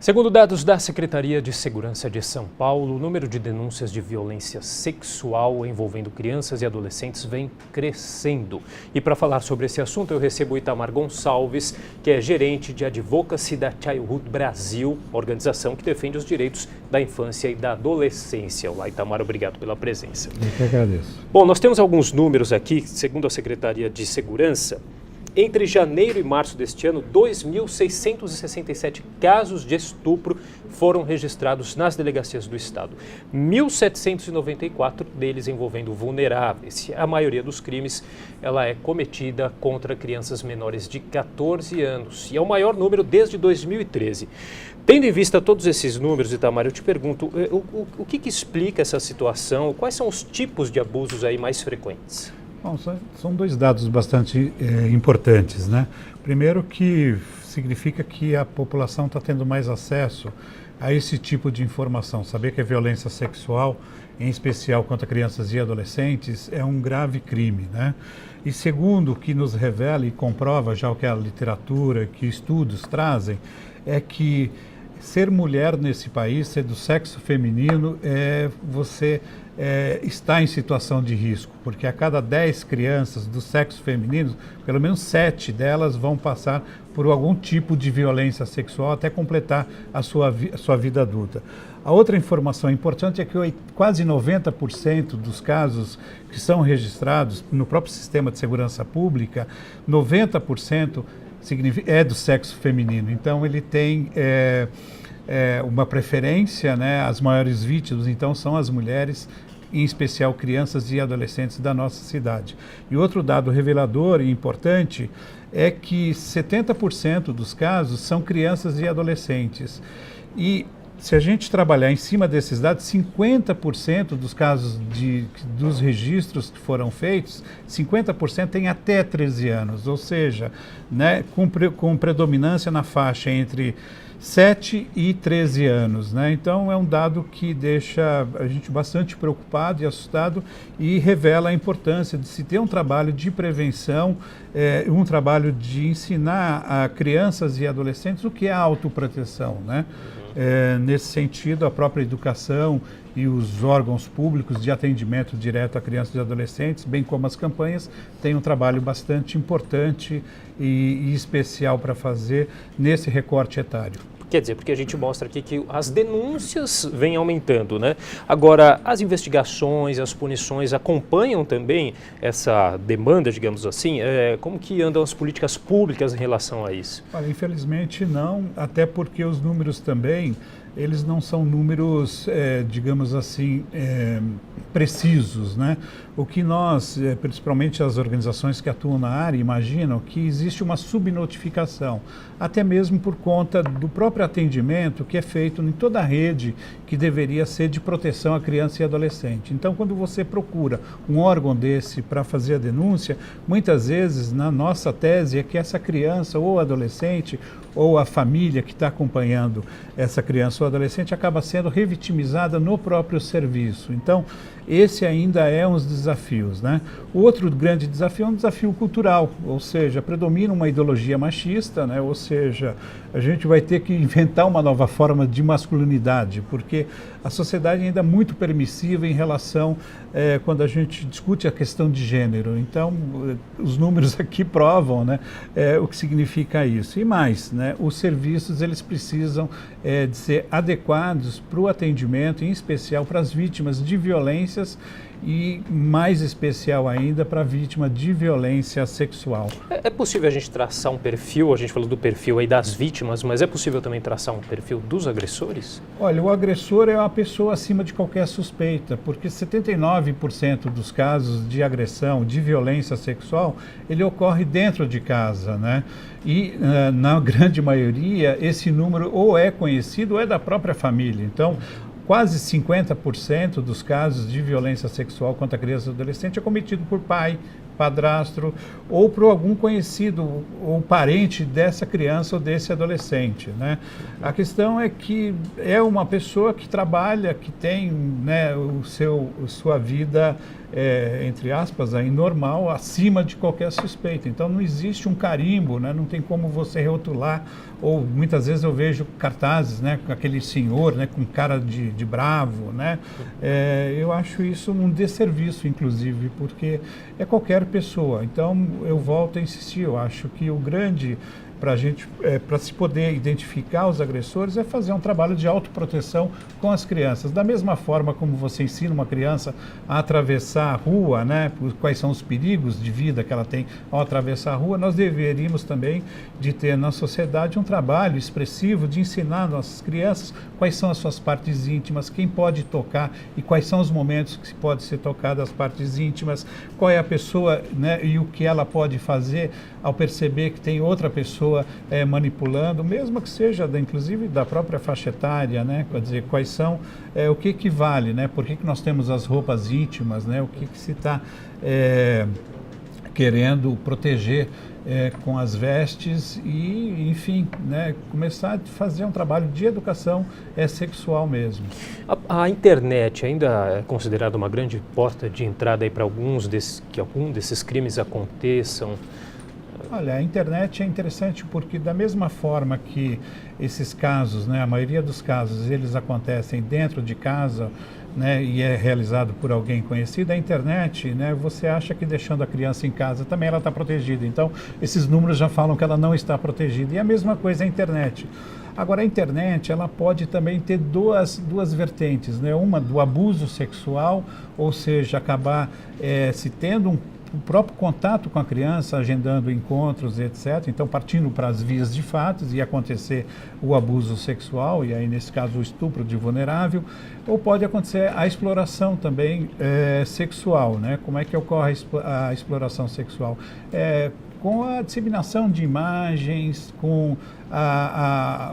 Segundo dados da Secretaria de Segurança de São Paulo, o número de denúncias de violência sexual envolvendo crianças e adolescentes vem crescendo. E para falar sobre esse assunto, eu recebo o Itamar Gonçalves, que é gerente de Advocacy da Childhood Brasil, organização que defende os direitos da infância e da adolescência. Olá, Itamar, obrigado pela presença. Eu que agradeço. Bom, nós temos alguns números aqui, segundo a Secretaria de Segurança. Entre janeiro e março deste ano, 2.667 casos de estupro foram registrados nas delegacias do Estado. 1.794 deles envolvendo vulneráveis. A maioria dos crimes ela é cometida contra crianças menores de 14 anos. E é o maior número desde 2013. Tendo em vista todos esses números, Itamar, eu te pergunto, o que explica essa situação? Quais são os tipos de abusos aí mais frequentes? Bom, são dois dados bastante importantes, né? Primeiro, que significa que a população está tendo mais acesso a esse tipo de informação. Saber que a violência sexual, em especial contra crianças e adolescentes, é um grave crime, né? E segundo, o que nos revela e comprova já o que a literatura, que estudos trazem, é que ser mulher nesse país, ser do sexo feminino, você está em situação de risco, porque a cada 10 crianças do sexo feminino, pelo menos 7 delas vão passar por algum tipo de violência sexual até completar a sua vida adulta. A outra informação importante é que quase 90% dos casos que são registrados no próprio sistema de segurança pública, 90% é do sexo feminino. Então ele tem uma preferência, né? As maiores vítimas então são as mulheres, em especial crianças e adolescentes da nossa cidade. E outro dado revelador e importante é que 70% dos casos são crianças e adolescentes. E se a gente trabalhar em cima desses dados, 50% dos casos dos registros que foram feitos, 50% têm até 13 anos, ou seja, né, com predominância na faixa entre 7 e 13 anos, né? Então é um dado que deixa a gente bastante preocupado e assustado e revela a importância de se ter um trabalho de prevenção, um trabalho de ensinar a crianças e adolescentes o que é a autoproteção, né? Nesse sentido, a própria educação e os órgãos públicos de atendimento direto a crianças e adolescentes, bem como as campanhas, têm um trabalho bastante importante e especial para fazer nesse recorte etário. Quer dizer, porque a gente mostra aqui que as denúncias vêm aumentando, né? Agora, as investigações, as punições acompanham também essa demanda, digamos assim? Como que andam as políticas públicas em relação a isso? Olha, infelizmente não, até porque os números também, eles não são números, digamos assim, precisos, né? O que nós, principalmente as organizações que atuam na área, imaginam que existe uma subnotificação, até mesmo por conta do próprio atendimento que é feito em toda a rede que deveria ser de proteção à criança e adolescente. Então, quando você procura um órgão desse para fazer a denúncia, muitas vezes, na nossa tese, é que essa criança ou adolescente ou a família que está acompanhando essa criança ou adolescente acaba sendo revitimizada no próprio serviço. Então, esse ainda é um dos desafios, né? O outro grande desafio é um desafio cultural, ou seja, predomina uma ideologia machista, né? Ou seja, a gente vai ter que inventar uma nova forma de masculinidade, porque a sociedade ainda é muito permissiva em relação, quando a gente discute a questão de gênero. Então, os números aqui provam, né, o que significa isso. E mais, né, os serviços eles precisam de ser adequados para o atendimento, em especial para as vítimas de violências e mais especial ainda para a vítima de violência sexual. É possível a gente traçar um perfil, a gente falou do perfil aí das vítimas, mas é possível também traçar um perfil dos agressores? Olha, o agressor é uma pessoa acima de qualquer suspeita, porque 79% dos casos de agressão, de violência sexual, ele ocorre dentro de casa, né? E na grande maioria esse número ou é conhecido ou é da própria família. Então, quase 50% dos casos de violência sexual contra criança e adolescente é cometido por pai, padrasto ou por algum conhecido ou parente dessa criança ou desse adolescente, né? A questão é que é uma pessoa que trabalha, que tem, né, sua vida entre aspas, aí, normal, acima de qualquer suspeita. Então não existe um carimbo, né? Não tem como você rotular, ou muitas vezes eu vejo cartazes, né, com aquele senhor, né, com cara de bravo, né? Eu acho isso um desserviço, inclusive, porque é qualquer pessoa. Então eu volto a insistir, eu acho que o grande para a gente, para se poder identificar os agressores, é fazer um trabalho de autoproteção com as crianças. Da mesma forma como você ensina uma criança a atravessar a rua, né, quais são os perigos de vida que ela tem ao atravessar a rua, nós deveríamos também de ter na sociedade um trabalho expressivo de ensinar às nossas crianças quais são as suas partes íntimas, quem pode tocar e quais são os momentos que pode ser tocado as partes íntimas, qual é a pessoa, né, e o que ela pode fazer ao perceber que tem outra pessoa manipulando, mesmo que seja inclusive da própria faixa etária, né? Quer dizer, quais são, o que equivale, né? Por que nós temos as roupas íntimas, né? O que se está querendo proteger com as vestes e, enfim, né? Começar a fazer um trabalho de educação sexual mesmo. A internet ainda é considerada uma grande porta de entrada para algum desses crimes aconteçam? Olha, a internet é interessante porque da mesma forma que esses casos, né, a maioria dos casos, eles acontecem dentro de casa, né, e é realizado por alguém conhecido, a internet, né, você acha que deixando a criança em casa também ela está protegida. Então, esses números já falam que ela não está protegida. E a mesma coisa a internet. Agora, a internet, ela pode também ter duas vertentes, né? Uma do abuso sexual, ou seja, acabar se tendo o próprio contato com a criança, agendando encontros, etc. Então, partindo para as vias de fatos e acontecer o abuso sexual, e aí, nesse caso, o estupro de vulnerável, ou pode acontecer a exploração também sexual, né? Como é que ocorre a exploração sexual? Com a disseminação de imagens, com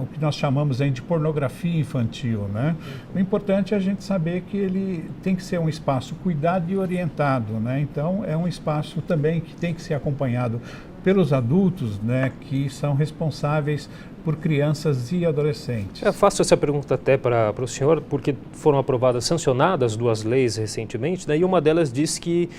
o que nós chamamos aí de pornografia infantil, né? O importante é a gente saber que ele tem que ser um espaço cuidado e orientado, né? Então, é um espaço também que tem que ser acompanhado pelos adultos, né, que são responsáveis por crianças e adolescentes. Eu faço essa pergunta até para o senhor, porque foram aprovadas, sancionadas 2 leis recentemente, né, e uma delas diz que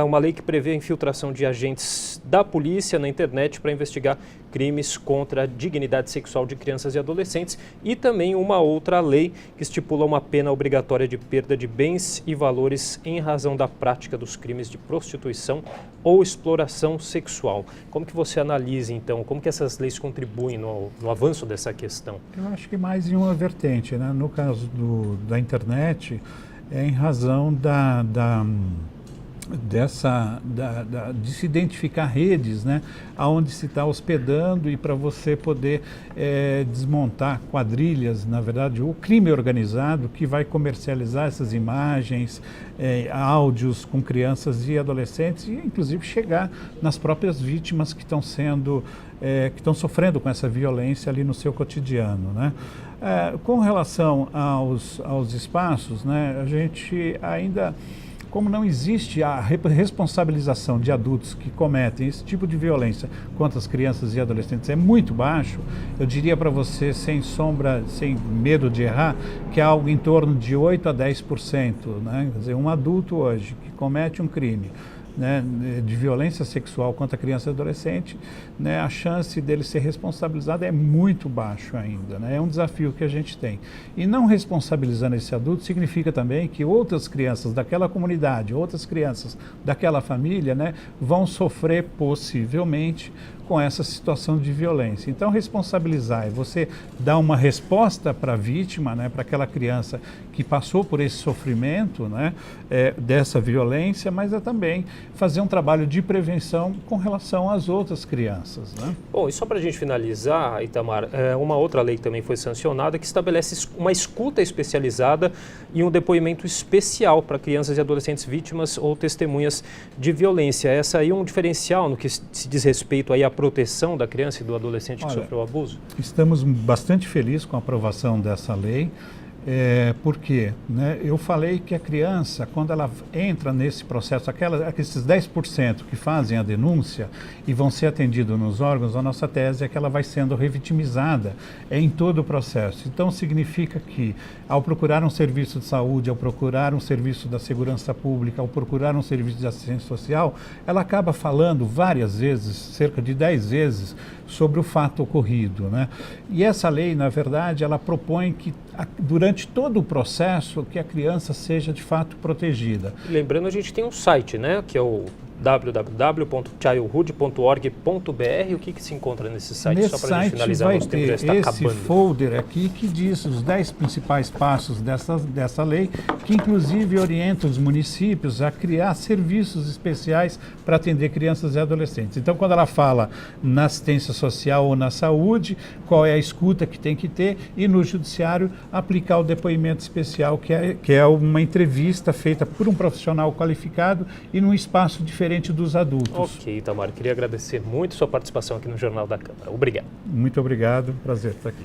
uma lei que prevê a infiltração de agentes da polícia na internet para investigar crimes contra a dignidade sexual de crianças e adolescentes, e também uma outra lei que estipula uma pena obrigatória de perda de bens e valores em razão da prática dos crimes de prostituição ou exploração sexual. Como que você analisa, então, como que essas leis contribuem no avanço dessa questão? Eu acho que mais em uma vertente, né? No caso da internet, em razão de se identificar redes, né, aonde se está hospedando, e para você poder desmontar quadrilhas, na verdade, o crime organizado que vai comercializar essas imagens, áudios com crianças e adolescentes, e inclusive chegar nas próprias vítimas que estão que estão sofrendo com essa violência ali no seu cotidiano, né? Com relação aos espaços, né, a gente ainda, como não existe a responsabilização de adultos que cometem esse tipo de violência contra as crianças e adolescentes é muito baixo, eu diria para você, sem medo de errar, que é algo em torno de 8 a 10%, né? Quer dizer, um adulto hoje que comete um crime, né, de violência sexual contra criança e adolescente, né, a chance dele ser responsabilizado é muito baixo ainda, né? É um desafio que a gente tem. E não responsabilizando esse adulto significa também que outras crianças daquela comunidade, outras crianças daquela família, né, vão sofrer possivelmente com essa situação de violência. Então, responsabilizar é você dar uma resposta para a vítima, né, para aquela criança que passou por esse sofrimento, né, dessa violência, mas é também fazer um trabalho de prevenção com relação às outras crianças, né? Bom, e só para a gente finalizar, Itamar, uma outra lei que também foi sancionada que estabelece uma escuta especializada e um depoimento especial para crianças e adolescentes vítimas ou testemunhas de violência. Essa aí é um diferencial no que se diz respeito aí à proteção da criança e do adolescente que sofreu abuso? Estamos bastante felizes com a aprovação dessa lei. Por quê? Né? Eu falei que a criança, quando ela entra nesse processo, esses 10% que fazem a denúncia e vão ser atendidos nos órgãos, a nossa tese é que ela vai sendo revitimizada em todo o processo. Então, significa que, ao procurar um serviço de saúde, ao procurar um serviço da segurança pública, ao procurar um serviço de assistência social, ela acaba falando várias vezes, cerca de 10 vezes, sobre o fato ocorrido, né? E essa lei, na verdade, ela propõe que durante todo o processo que a criança seja de fato protegida. Lembrando, a gente tem um site, né, que é o www.childhood.org.br. O que se encontra nesse site? Nesse só para a gente finalizar, vai nosso tempo ter já está esse acabando. folder aqui que diz os 10 principais passos dessa lei, que inclusive orienta os municípios a criar serviços especiais para atender crianças e adolescentes. Então, quando ela fala na assistência social ou na saúde, qual é a escuta que tem que ter, e no judiciário aplicar o depoimento especial, que é uma entrevista feita por um profissional qualificado e num espaço diferente dos adultos. Ok, Itamar, queria agradecer muito sua participação aqui no Jornal da Câmara. Obrigado. Muito obrigado, prazer estar aqui.